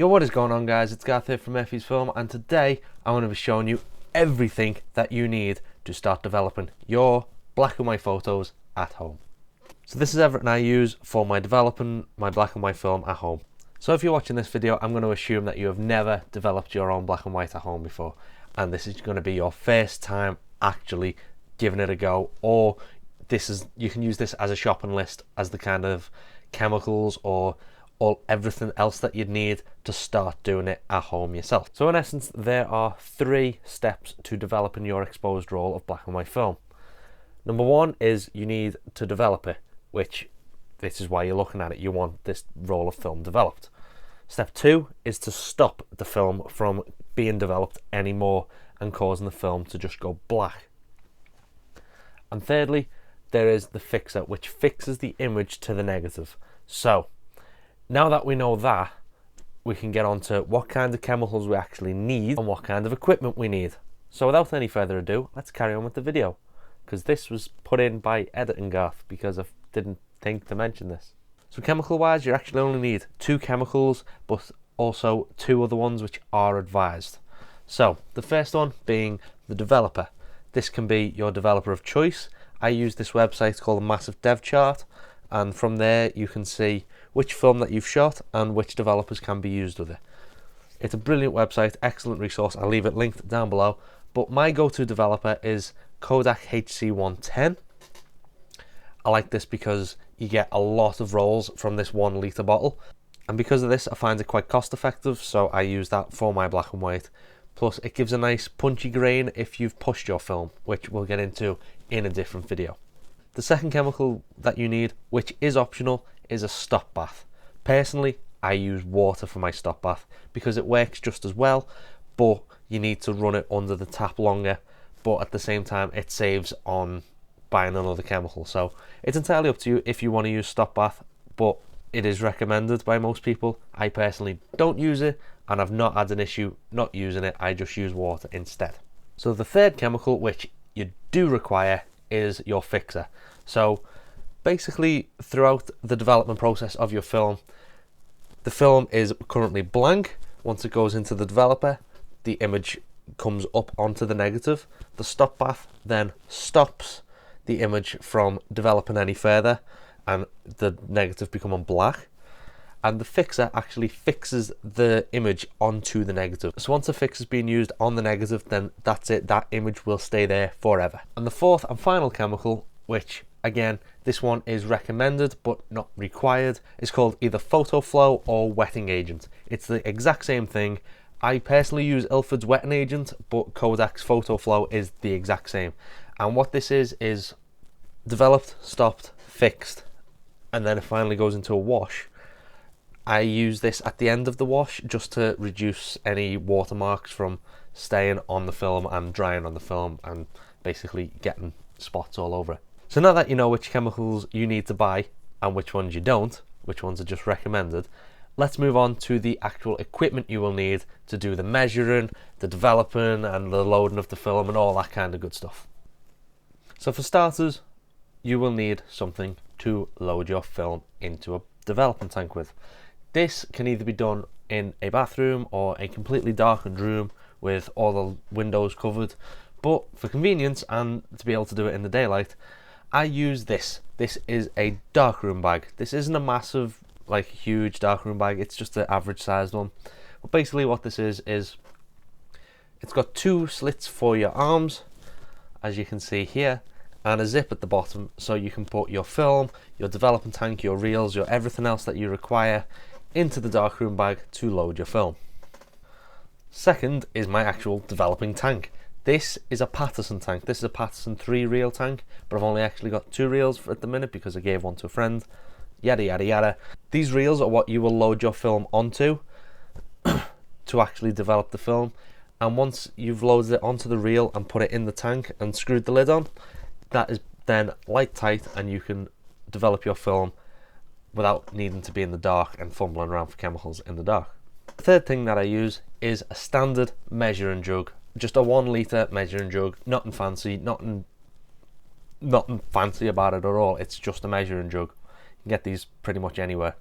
Yo, what is going on, guys? It's Garth here from fujifilm, and today I'm going to be showing you everything that you need to start developing your black and white photos at home. So this is everything I use for developing my black and white film at home. So if you're watching this video, I'm going to assume that you have never developed your own black and white at home before, and this is going to be your first time actually giving it a go, or you can use this as a shopping list as the kind of chemicals or everything else that you'd need to start doing it at home yourself. So in essence, there are 3 steps to developing your exposed roll of black and white film. Number 1 is you need to develop it, which this is why you're looking at it. You want this roll of film developed. Step 2 is to stop the film from being developed anymore and causing the film to just go black. And thirdly, there is the fixer, which fixes the image to the negative. So now that we know that, we can get on to what kind of chemicals we actually need and what kind of equipment we need. So without any further ado, let's carry on with the video, because this was put in by Editing Garth because I didn't think to mention this. So chemical wise, you actually only need 2 chemicals, but also 2 other ones which are advised. So the first one being the developer. This can be your developer of choice. I use this website called the Massive Dev Chart, and from there you can see which film that you've shot and which developers can be used with it. It's a brilliant website, excellent resource. I'll leave it linked down below, but my go-to developer is Kodak HC110. I like this because you get a lot of rolls from this 1 litre bottle, and because of this I find it quite cost effective, so I use that for my black and white. Plus it gives a nice punchy grain if you've pushed your film, which we'll get into in a different video. The second chemical that you need, which is optional, is a stop bath. Personally, I use water for my stop bath because it works just as well, but you need to run it under the tap longer, but at the same time it saves on buying another chemical. So it's entirely up to you if you want to use stop bath, but it is recommended by most people. I personally don't use it, and I've not had an issue not using it. I just use water instead. So the third chemical which you do require is your fixer. So basically throughout the development process of your film, the film is currently blank. Once it goes into the developer, the image comes up onto the negative. The stop bath then stops the image from developing any further and the negative becoming black, and the fixer actually fixes the image onto the negative. So once the fixer is being used on the negative, then that's it, that image will stay there forever. And the fourth and final chemical, which again this one is recommended but not required, is called either photo flow or wetting agent. It's the exact same thing. I personally use Ilford's wetting agent, but Kodak's photo flow is the exact same. And what this is developed, stopped, fixed, and then it finally goes into a wash. I use this at the end of the wash just to reduce any watermarks from staying on the film and drying on the film and basically getting spots all over it. So now that you know which chemicals you need to buy and which ones you don't, which ones are just recommended, let's move on to the actual equipment you will need to do the measuring, the developing and the loading of the film and all that kind of good stuff. So for starters, you will need something to load your film into a development tank with. This can either be done in a bathroom or a completely darkened room with all the windows covered, but for convenience and to be able to do it in the daylight, I use this. This is a darkroom bag. This isn't a massive, like huge darkroom bag, it's just an average sized one. But basically what this is it's got 2 slits for your arms, as you can see here, and a zip at the bottom, so you can put your film, your development tank, your reels, your everything else that you require into the darkroom bag to load your film. Second is my actual developing tank. This is a Patterson tank. This is a Patterson 3 reel tank, but I've only actually got 2 reels at the minute because I gave one to a friend. Yada yada yada. These reels are what you will load your film onto to actually develop the film, and once you've loaded it onto the reel and put it in the tank and screwed the lid on, that is then light tight and you can develop your film without needing to be in the dark and fumbling around for chemicals in the dark. The third thing that I use is a standard measuring jug, just a 1 litre measuring jug, nothing fancy, nothing fancy about it at all. It's just a measuring jug. You can get these pretty much anywhere.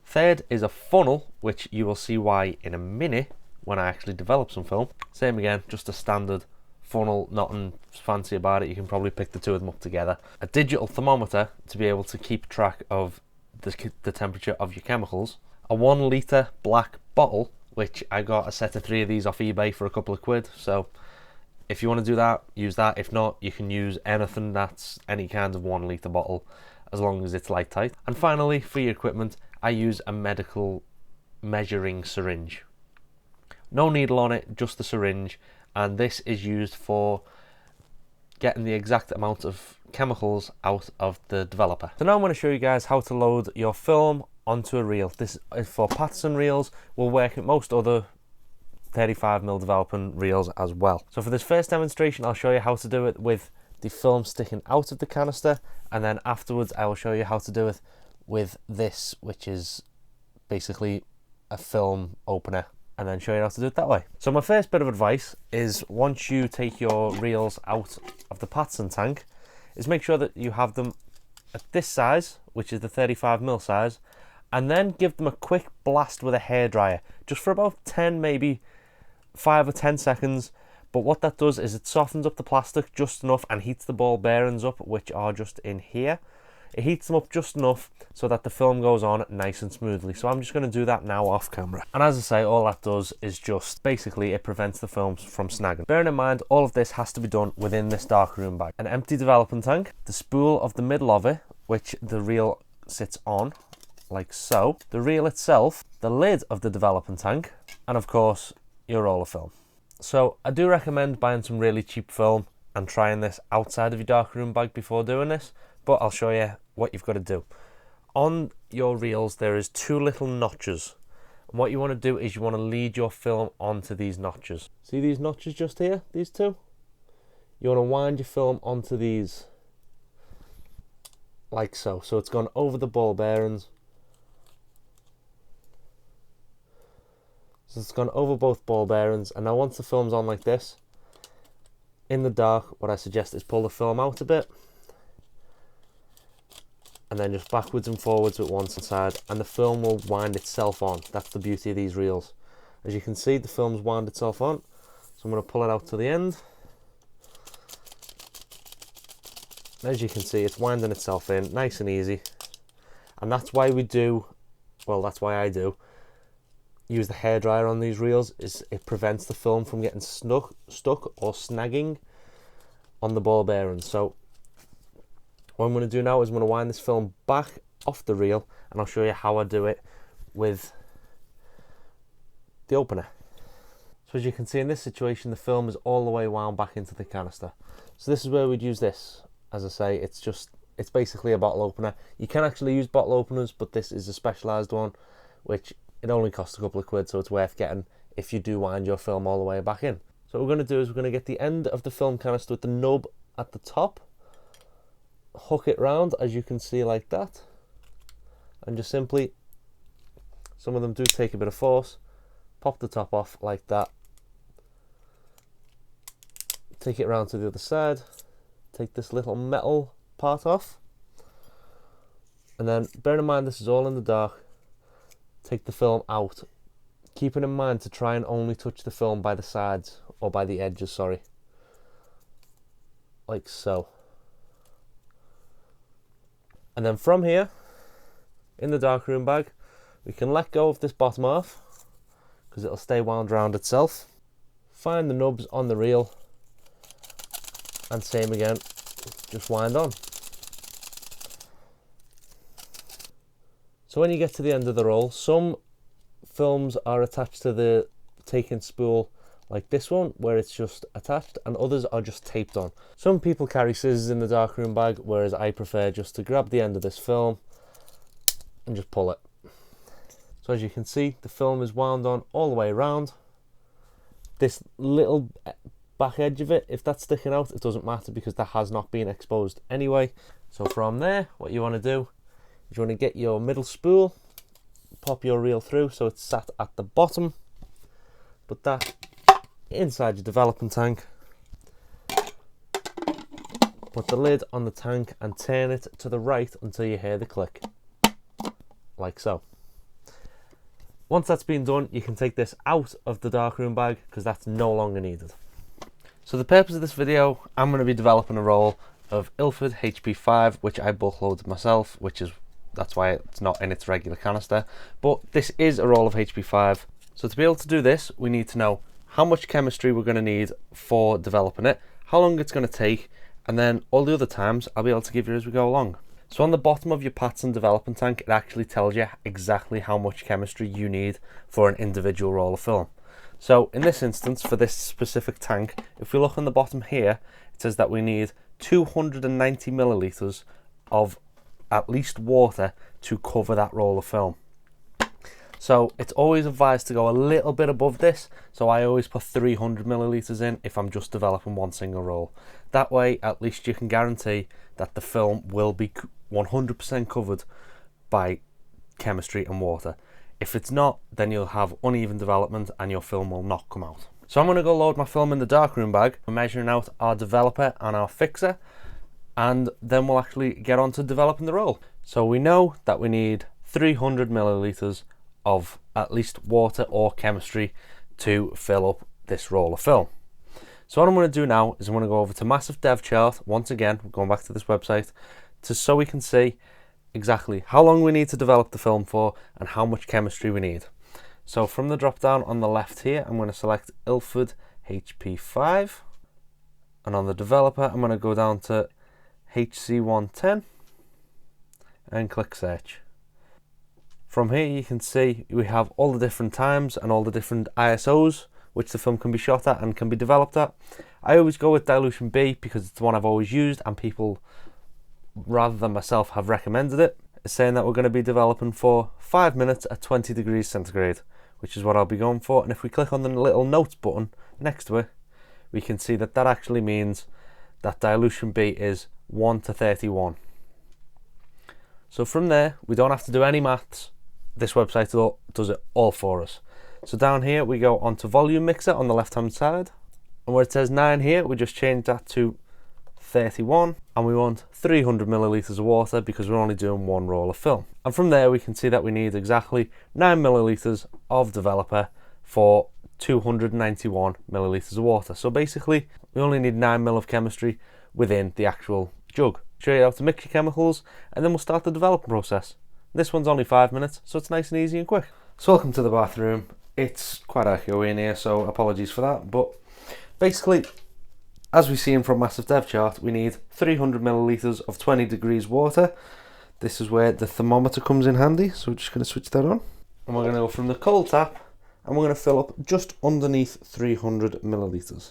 Third is a funnel, which you will see why in a minute when I actually develop some film. Same again, just a standard funnel, nothing fancy about it. You can probably pick the two of them up together. A digital thermometer to be able to keep track of the temperature of your chemicals. A 1 litre black bottle, which I got a set of 3 of these off eBay for a couple of quid. So if you want to do that, use that. If not, you can use anything that's any kind of 1 litre bottle, as long as it's light tight. And finally, for your equipment, I use a medical measuring syringe. No needle on it, just the syringe, and this is used for getting the exact amount of chemicals out of the developer. So now I'm going to show you guys how to load your film onto a reel. This is for Patterson reels, will work at most other 35mm developing reels as well. So for this first demonstration, I'll show you how to do it with the film sticking out of the canister, and then afterwards I will show you how to do it with this, which is basically a film opener, and then show you how to do it that way. So my first bit of advice is, once you take your reels out of the Patterson tank, is make sure that you have them at this size, which is the 35mm size, and then give them a quick blast with a hairdryer, just for about 10, maybe 5 or 10 seconds. But what that does is it softens up the plastic just enough and heats the ball bearings up, which are just in here. It heats them up just enough so that the film goes on nice and smoothly. So I'm just going to do that now off camera. And as I say, all that does is just basically it prevents the films from snagging. Bearing in mind, all of this has to be done within this darkroom bag. An empty development tank, the spool of the middle of it, which the reel sits on, like so. The reel itself, the lid of the development tank, and of course, your roller film. So I do recommend buying some really cheap film and trying this outside of your darkroom bag before doing this, but I'll show you what you've got to do. On your reels, there is 2 little notches. And what you want to do is you want to lead your film onto these notches. See these notches just here, these 2? You want to wind your film onto these, like so. So it's gone over the ball bearings. So it's gone over both ball bearings, and now once the film's on like this, in the dark, what I suggest is pull the film out a bit, and then just backwards and forwards with one side, and the film will wind itself on. That's the beauty of these reels. As you can see, the film's wound itself on, so I'm going to pull it out to the end. As you can see, it's winding itself in, nice and easy. And that's why we do, well, that's why I do, use the hairdryer on these reels, is it prevents the film from getting stuck or snagging on the ball bearings. So what I'm going to do now is I'm going to wind this film back off the reel, and I'll show you how I do it with the opener. So as you can see in this situation, the film is all the way wound back into the canister. So this is where we'd use this. As I say, it's basically a bottle opener. You can actually use bottle openers, but this is a specialised one, which it only costs a couple of quid, so it's worth getting if you do wind your film all the way back in. So what we're going to do is we're going to get the end of the film canister with the nub at the top, hook it round, as you can see, like that, and just simply, some of them do take a bit of force, pop the top off like that, take it round to the other side, take this little metal part off, and then bear in mind this is all in the dark, take the film out, keeping in mind to try and only touch the film by the sides, or by the edges, sorry, like so. And then from here, in the darkroom bag, we can let go of this bottom half, because it'll stay wound round itself. Find the nubs on the reel, and same again, just wind on. So when you get to the end of the roll, some films are attached to the taking spool like this one, where it's just attached, and others are just taped on. Some people carry scissors in the darkroom bag, whereas I prefer just to grab the end of this film and just pull it. So as you can see, the film is wound on all the way around. This little back edge of it, if that's sticking out, it doesn't matter because that has not been exposed anyway. So from there, what you want to do is you want to get your middle spool, pop your reel through so it's sat at the bottom, put that inside your development tank, put the lid on the tank and turn it to the right until you hear the click, like so. Once that's been done, you can take this out of the darkroom bag because that's no longer needed. So the purpose of this video, I'm going to be developing a roll of Ilford HP5, which I bulk loaded myself, that's why it's not in its regular canister. But this is a roll of HP5. So to be able to do this, we need to know how much chemistry we're going to need for developing it, how long it's going to take, and then all the other times I'll be able to give you as we go along. So on the bottom of your Patterson development tank, it actually tells you exactly how much chemistry you need for an individual roll of film. So in this instance, for this specific tank, if we look on the bottom here, it says that we need 290 milliliters of at least water to cover that roll of film. So it's always advised to go a little bit above this, so I always put 300 milliliters in if I'm just developing one single roll. That way at least you can guarantee that the film will be 100% covered by chemistry and water. If it's not, then you'll have uneven development and your film will not come out. So I'm going to go load my film in the darkroom bag. We're measuring out our developer and our fixer, and then we'll actually get on to developing the roll. So we know that we need 300 milliliters of at least water or chemistry to fill up this roll of film. So what I'm going to do now is I'm going to go over to Massive Dev Chart, once again, going back to this website, so we can see exactly how long we need to develop the film for and how much chemistry we need. So from the drop down on the left here, I'm going to select Ilford HP5, and on the developer I'm going to go down to HC110 and click search. From here you can see we have all the different times and all the different ISOs which the film can be shot at and can be developed at. I always go with dilution B because it's the one I've always used, and people rather than myself have recommended it. It's saying that we're going to be developing for 5 minutes at 20 degrees centigrade, which is what I'll be going for. And if we click on the little notes button next to it, we can see that that actually means that dilution B is 1 to 31. So from there, we don't have to do any maths. This website does it all for us. So down here we go onto volume mixer on the left hand side, and where it says 9 here, we just change that to 31, and we want 300 milliliters of water because we're only doing one roll of film. And from there we can see that we need exactly 9 milliliters of developer for 291 milliliters of water. So basically we only need 9 mil of chemistry within the actual jug. Show you how to mix your chemicals, and then we'll start the development process. This one's only 5 minutes, so it's nice and easy and quick. So welcome to the bathroom. It's quite echoey in here, so apologies for that, but basically, as we've seen from Massive Dev Chart, we need 300 milliliters of 20 degrees water. This is where the thermometer comes in handy, so we're just going to switch that on. And we're going to go from the cold tap, and we're going to fill up just underneath 300 milliliters.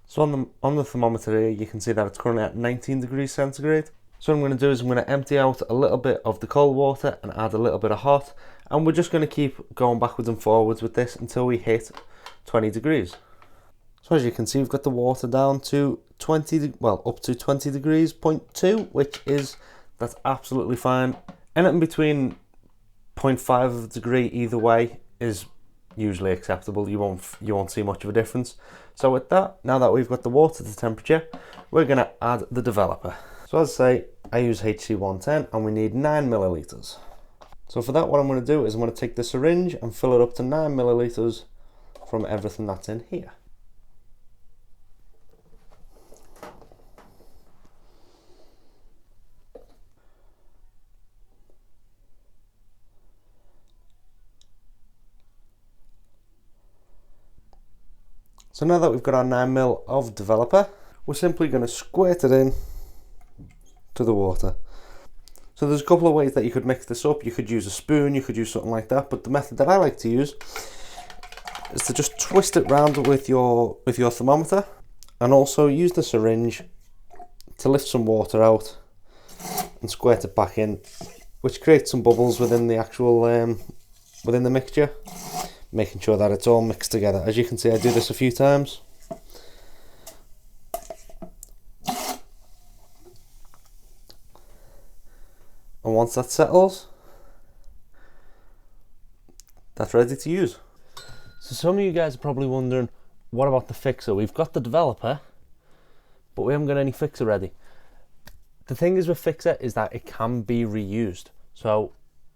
So on the thermometer here, you can see that it's currently at 19 degrees centigrade. So what I'm going to do is I'm going to empty out a little bit of the cold water and add a little bit of hot, and we're just going to keep going backwards and forwards with this until we hit 20 degrees. So as you can see, we've got the water down to up to 20 degrees, 0.2, which is, that's absolutely fine. Anything between 0.5 of a degree either way is usually acceptable. You won't see much of a difference. So with that, now that we've got the water to temperature, we're going to add the developer. So as I say, I use HC110 and we need 9 milliliters. So for that, what I'm going to do is I'm going to take the syringe and fill it up to 9 milliliters from everything that's in here. So now that we've got our 9 mil of developer, we're simply going to squirt it in to the water. So there's a couple of ways that you could mix this up. You could use a spoon, you could use something like that, but the method that I like to use is to just twist it round with your thermometer, and also use the syringe to lift some water out and squirt it back in, which creates some bubbles within the actual within the mixture, making sure that it's all mixed together. As you can see, I do this a few times. And once that settles, that's ready to use. So some of you guys are probably wondering, what about the fixer? We've got the developer, but we haven't got any fixer ready. The thing is with fixer is that it can be reused. So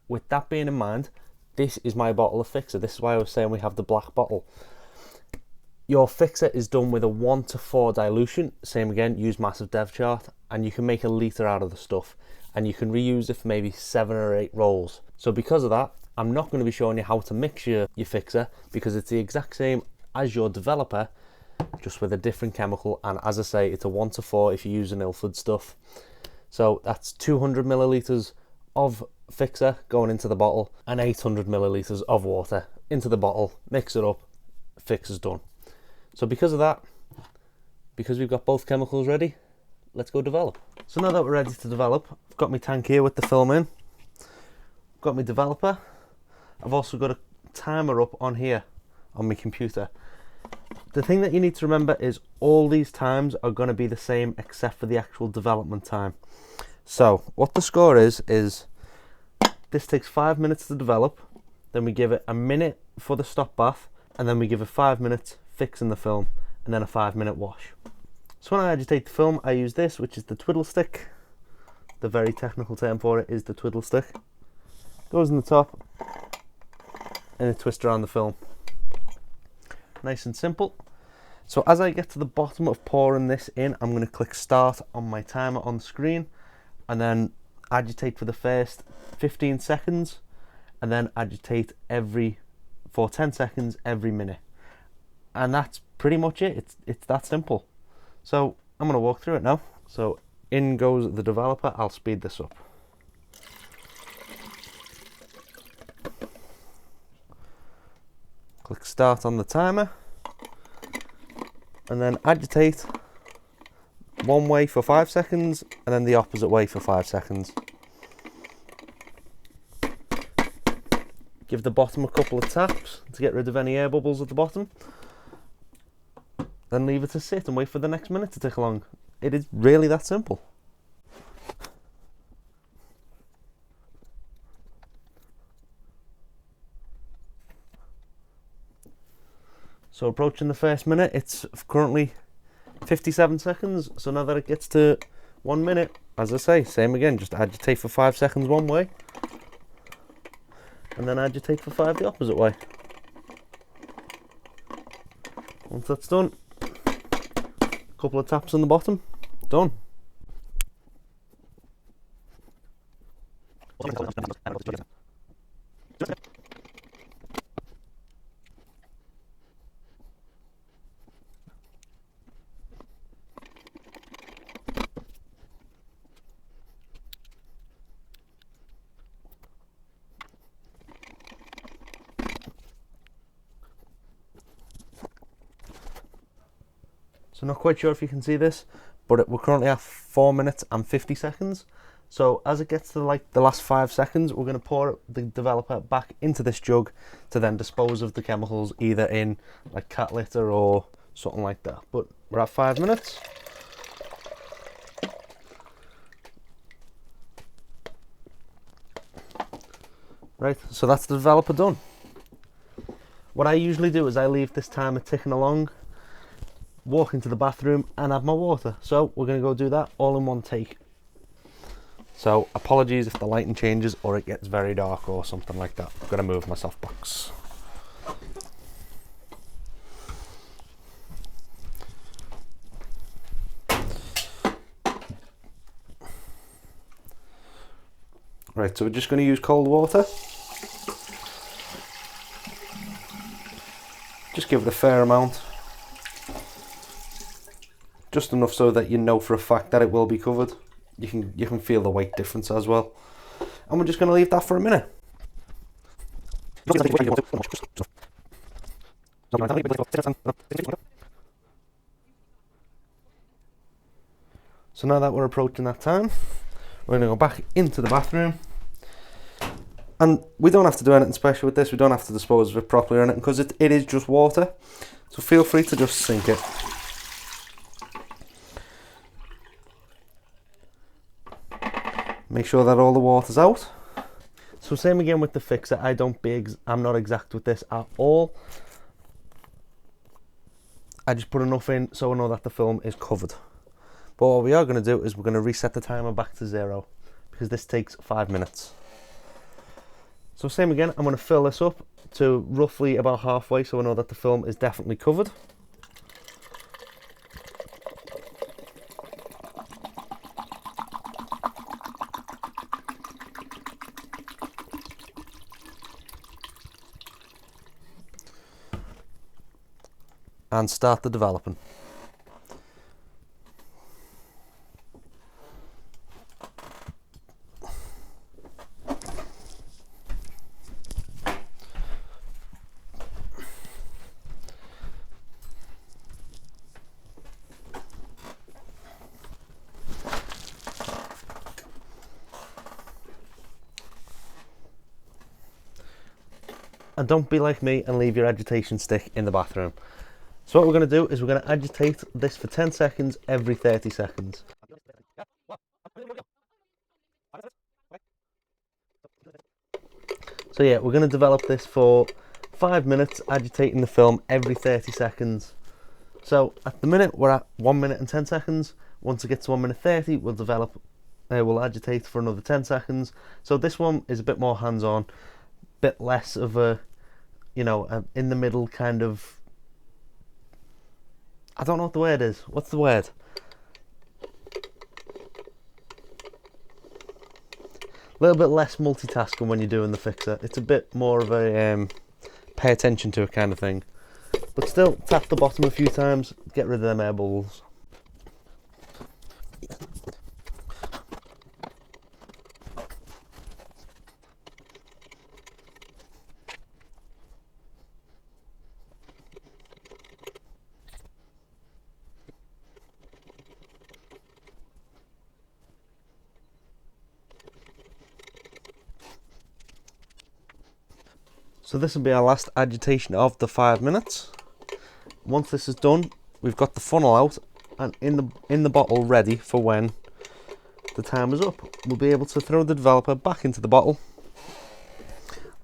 with that being in mind, this is my bottle of fixer. This is why I was saying we have the black bottle. Your fixer is done with a 1:4 dilution. Same again, use massive dev chart, and you can make a litre out of the stuff, and you can reuse it for maybe 7 or 8 rolls. So because of that, I'm not going to be showing you how to mix your fixer, because it's the exact same as your developer, just with a different chemical. And as I say, it's a 1:4 if you're using Ilford stuff. So that's 200 millilitres of fixer going into the bottle and 800 millilitres of water into the bottle. Mix it up, fixer's done. So because of that, because we've got both chemicals ready, let's go develop. So now that we're ready to develop, I've got my tank here with the film in, I've got my developer, I've also got a timer up on here on my computer. The thing that you need to remember is all these times are going to be the same except for the actual development time. So what the score is this takes 5 minutes to develop, then we give it a minute for the stop bath, and then we give it 5 minutes fixing the film, and then a 5-minute wash. So when I agitate the film, I use this, which is the twiddle stick. The very technical term for it is the twiddle stick. Goes in the top, and it twists around the film. Nice and simple. So as I get to the bottom of pouring this in, I'm going to click start on my timer on the screen, and then agitate for the first 15 seconds, and then agitate for 10 seconds every minute. And that's pretty much it. It's that simple. So I'm going to walk through it now. So in goes the developer. I'll speed this up. Click start on the timer, and then agitate one way for 5 seconds and then the opposite way for 5 seconds. Give the bottom a couple of taps to get rid of any air bubbles at the bottom. Then leave it to sit and wait for the next minute to tick along. It is really that simple. So approaching the first minute, it's currently 57 seconds. So now that it gets to 1 minute, as I say, same again, just agitate for 5 seconds one way, and then agitate for 5 the opposite way. Once that's done, a couple of taps on the bottom, done. So not quite sure if you can see this, but we're currently at 4 minutes and 50 seconds. So as it gets to like the last 5 seconds, we're going to pour the developer back into this jug to then dispose of the chemicals either in like cat litter or something like that. But we're at 5 minutes. Right, so that's the developer done. What I usually do is I leave this timer ticking along, walk into the bathroom and have my water. So we're going to go do that all in one take. So apologies if the lighting changes or it gets very dark or something like that. I'm going to move my softbox. Right, so we're just going to use cold water. Just give it a fair amount. Just enough so that you know for a fact that it will be covered. You can feel the weight difference as well. And we're just going to leave that for a minute. So now that we're approaching that time, we're going to go back into the bathroom. And we don't have to do anything special with this. We don't have to dispose of it properly or anything because it is just water. So feel free to just sink it. Make sure that all the water's out. So same again with the fixer. I'm not exact with this at all. I just put enough in so I know that the film is covered. But what we are going to do is we're going to reset the timer back to 0 because this takes 5 minutes. So same again, I'm going to fill this up to roughly about halfway so I know that the film is definitely covered. And start the developing. And don't be like me and leave your agitation stick in the bathroom. So what we're going to do is we're going to agitate this for 10 seconds every 30 seconds. So yeah, we're going to develop this for 5 minutes, agitating the film every 30 seconds. So at the minute we're at 1 minute and 10 seconds. Once it gets to 1 minute 30, we'll agitate for another 10 seconds. So this one is a bit more hands-on, bit less of a, you know, a in the middle kind of, I don't know what the word is. What's the word? A little bit less multitasking when you're doing the fixer. It's a bit more of a pay attention to it kind of thing. But still, tap the bottom a few times, get rid of them air bubbles. So this will be our last agitation of the 5 minutes. Once this is done, we've got the funnel out and in the bottle ready for when the timer's up. We'll be able to throw the developer back into the bottle.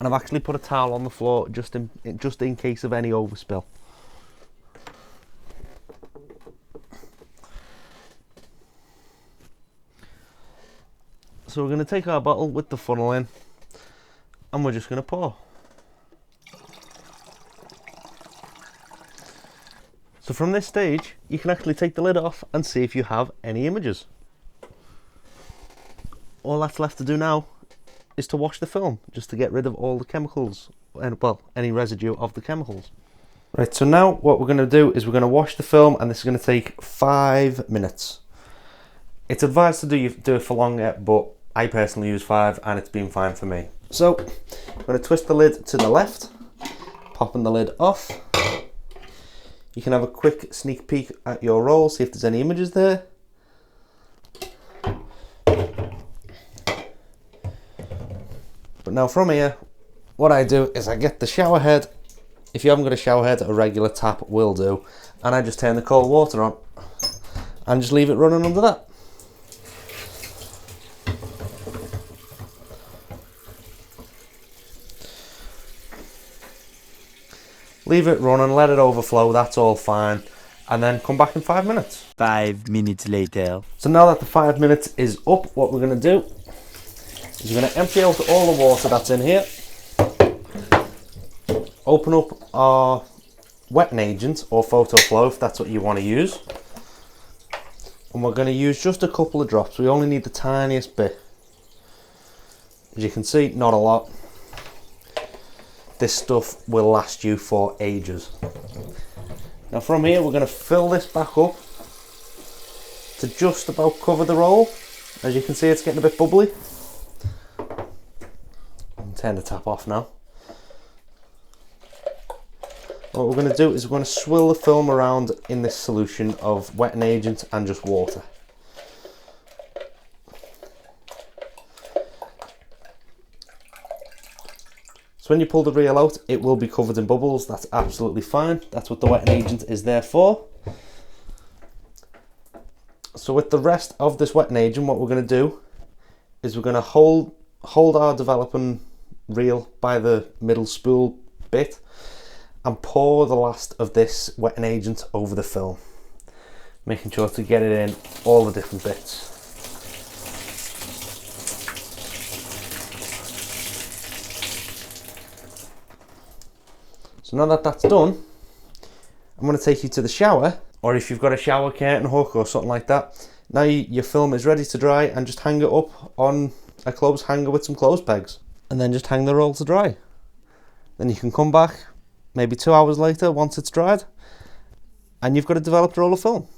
And I've actually put a towel on the floor just in case of any overspill. So we're going to take our bottle with the funnel in and we're just going to pour. So from this stage, you can actually take the lid off and see if you have any images. All that's left to do now is to wash the film, just to get rid of all the chemicals, and well, any residue of the chemicals. Right, so now what we're going to do is we're going to wash the film, and this is going to take 5 minutes. It's advised to do it for longer, but I personally use 5 and it's been fine for me. So I'm going to twist the lid to the left, popping the lid off. You can have a quick sneak peek at your roll, see if there's any images there. But now from here, what I do is I get the shower head. If you haven't got a shower head, a regular tap will do. And I just turn the cold water on and just leave it running under that. Leave it running, let it overflow, that's all fine. And then come back in 5 minutes. 5 minutes later. So now that the 5 minutes is up, what we're going to do is we're going to empty out all the water that's in here. Open up our wetting agent or photo flow if that's what you want to use. And we're going to use just a couple of drops. We only need the tiniest bit. As you can see, not a lot. This stuff will last you for ages. Now from here we're going to fill this back up to just about cover the roll. As you can see, it's getting a bit bubbly. I'll turn the tap off now. What we're going to do is we're going to swill the film around in this solution of wetting agent and just water. So when you pull the reel out, it will be covered in bubbles. That's absolutely fine. That's what the wetting agent is there for. So with the rest of this wetting agent, what we're going to do is we're going to hold our developing reel by the middle spool bit, and pour the last of this wetting agent over the film, making sure to get it in all the different bits. So now that that's done, I'm going to take you to the shower, or if you've got a shower curtain hook or something like that, now your film is ready to dry, and just hang it up on a clothes hanger with some clothes pegs, and then just hang the roll to dry. Then you can come back maybe 2 hours later once it's dried, and you've got a developed roll of film.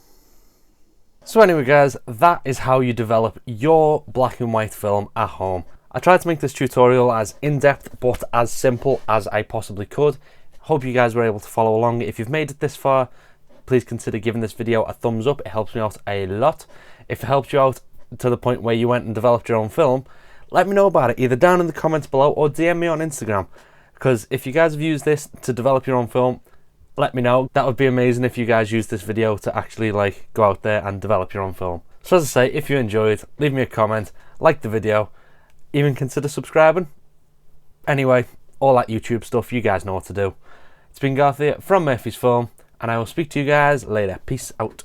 So anyway guys, that is how you develop your black and white film at home. I tried to make this tutorial as in-depth but as simple as I possibly could. Hope you guys were able to follow along. If you've made it this far, please consider giving this video a thumbs up. It helps me out a lot. If it helped you out to the point where you went and developed your own film, let me know about it, either down in the comments below or DM me on Instagram. Because if you guys have used this to develop your own film, let me know. That would be amazing if you guys use this video to actually like go out there and develop your own film. So as I say, if you enjoyed, leave me a comment, like the video, even consider subscribing. Anyway, all that YouTube stuff, you guys know what to do. It's been Garth here from Murphy's Film, and I will speak to you guys later. Peace out.